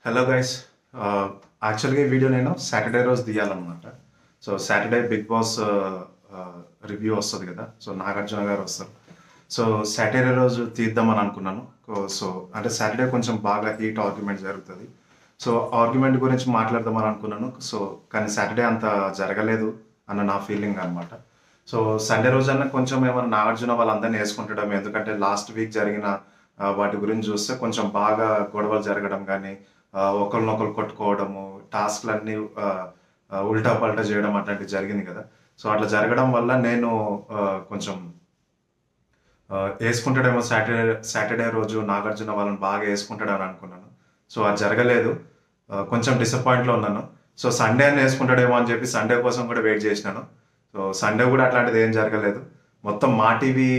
Hello guys. యాక్చువల్గా ఈ video నేను సాటర్డే రోజు తీయాలన్నమాట. So Saturday Bigg Boss review వస్తుంది కదా, సో నాగార్జున గారు వస్తారు. సో సాటర్డే రోజు తీద్దామని అనుకున్నాను. సో అంటే సాటర్డే కొంచెం బాగా హీట్ ఆర్గ్యుమెంట్ జరుగుతుంది. సో ఆర్గ్యుమెంట్ గురించి మాట్లాడదామని అనుకున్నాను. సో కానీ సాటర్డే అంత జరగలేదు అన్న నా ఫీలింగ్ అనమాట. సో సండే రోజన్నా కొంచెం ఏమైనా నాగార్జున వాళ్ళందరినీ వేసుకుంటడం, ఎందుకంటే లాస్ట్ వీక్ జరిగిన వాటి గురించి చూస్తే కొంచెం బాగా గొడవలు జరగడం కానీ, ఒకరినొకరు కొట్టుకోవడము, టాస్క్లన్నీ ఉల్టా పల్టా చేయడం అట్లాంటివి జరిగింది కదా. సో అట్లా జరగడం వల్ల నేను కొంచెం వేసుకుంటాడేమో సాటర్డే రోజు నాగార్జున వాళ్ళని బాగా వేసుకుంటాడని అనుకున్నాను. సో అది జరగలేదు. కొంచెం డిసప్పాయింట్లో ఉన్నాను. సో సండే అని వేసుకుంటాడేమో అని చెప్పి సండే కోసం కూడా వెయిట్ చేసినాను. సో సండే కూడా అట్లాంటిది ఏం జరగలేదు. మొత్తం మా టీవీ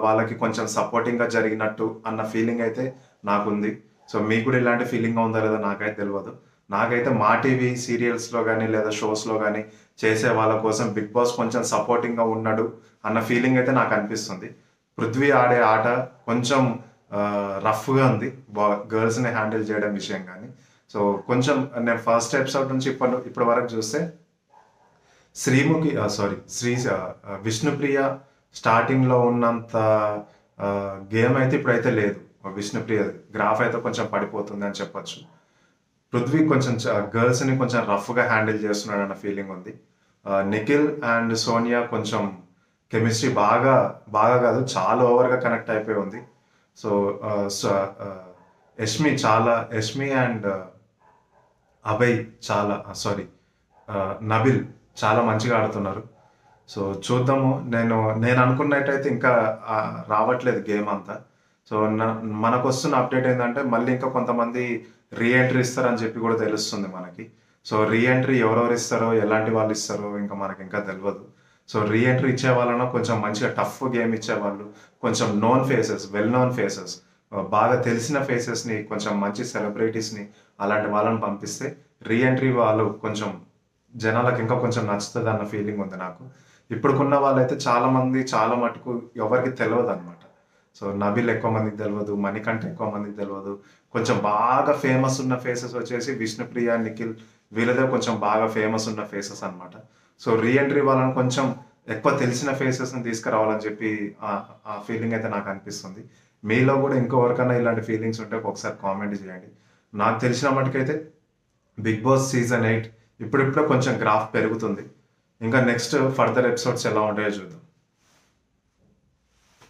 వాళ్ళకి కొంచెం సపోర్టింగ్గా జరిగినట్టు అన్న ఫీలింగ్ అయితే నాకుంది. సో మీకు కూడా ఇలాంటి ఫీలింగ్ ఉందా లేదా నాకైతే తెలియదు. నాకైతే మా టీవీ సీరియల్స్లో కానీ లేదా షోస్లో కానీ చేసే వాళ్ళ కోసం బిగ్ బాస్ కొంచెం సపోర్టింగ్గా ఉన్నాడు అన్న ఫీలింగ్ అయితే నాకు అనిపిస్తుంది. పృథ్వీ ఆడే ఆట కొంచెం రఫ్గా ఉంది గర్ల్స్ని హ్యాండిల్ చేయడం విషయం కానీ. సో కొంచెం నేను ఫస్ట్ ఎపిసోడ్ నుంచి ఇప్పటి వరకు చూస్తే శ్రీముఖి విష్ణుప్రియ స్టార్టింగ్లో ఉన్నంత గేమ్ అయితే ఇప్పుడైతే లేదు. విష్ణుప్రియ గ్రాఫ్ అయితే కొంచెం పడిపోతుంది అని చెప్పొచ్చు. పృథ్వీ కొంచెం గర్ల్స్ని కొంచెం రఫ్గా హ్యాండిల్ చేస్తున్నాడు అన్న ఫీలింగ్ ఉంది. నిఖిల్ అండ్ సోనియా కొంచెం కెమిస్ట్రీ బాగా బాగా కాదు, చాలా ఓవర్గా కనెక్ట్ అయిపోయి ఉంది. సో యష్మి అండ్ అభయ్ నబిల్ చాలా మంచిగా ఆడుతున్నారు. సో చూద్దాము. నేను అనుకున్నట్టయితే ఇంకా రావట్లేదు గేమ్ అంతా. సో మనకు వస్తున్న అప్డేట్ ఏంటంటే మళ్ళీ ఇంకా కొంతమంది రీఎంట్రీ ఇస్తారని చెప్పి కూడా తెలుస్తుంది మనకి. సో రీఎంట్రీ ఎవరెవరు ఇస్తారో, ఎలాంటి వాళ్ళు ఇస్తారో ఇంకా మనకి ఇంకా తెలియదు. సో రీఎంట్రీ ఇచ్చే వాళ్ళను కొంచెం మంచిగా టఫ్ గేమ్ ఇచ్చేవాళ్ళు, కొంచెం వెల్ నోన్ ఫేసెస్, బాగా తెలిసిన ఫేసెస్ని, కొంచెం మంచి సెలబ్రిటీస్ని, అలాంటి వాళ్ళని పంపిస్తే రీఎంట్రీ వాళ్ళు కొంచెం జనాలకు ఇంకా కొంచెం నచ్చుతుంది అన్న ఫీలింగ్ ఉంది నాకు. ఇప్పుడుకున్న వాళ్ళైతే చాలా మటుకు ఎవరికి తెలియదు అనమాట. సో నబిల్ ఎక్కువ మందికి తెలియదు, మణికంఠ ఎక్కువ మందికి తెలియదు. కొంచెం బాగా ఫేమస్ ఉన్న ఫేసెస్ వచ్చేసి విష్ణుప్రియ, నిఖిల్, వీళ్ళదే కొంచెం బాగా ఫేమస్ ఉన్న ఫేసెస్ అనమాట. సో రీఎంట్రీ వాళ్ళని కొంచెం ఎక్కువ తెలిసిన ఫేసెస్ని తీసుకురావాలని చెప్పి ఆ ఫీలింగ్ అయితే నాకు అనిపిస్తుంది. మీలో కూడా ఇంకోవరకన్నా ఇలాంటి ఫీలింగ్స్ ఉంటే ఒకసారి కామెంట్ చేయండి. నాకు తెలిసిన మటుకైతే బిగ్ బాస్ సీజన్ 8 ఇప్పుడిప్పుడే కొంచెం గ్రాఫ్ పెరుగుతుంది. ఇంకా నెక్స్ట్ ఫర్దర్ ఎపిసోడ్స్ ఎలా ఉంటాయో చూద్దాం.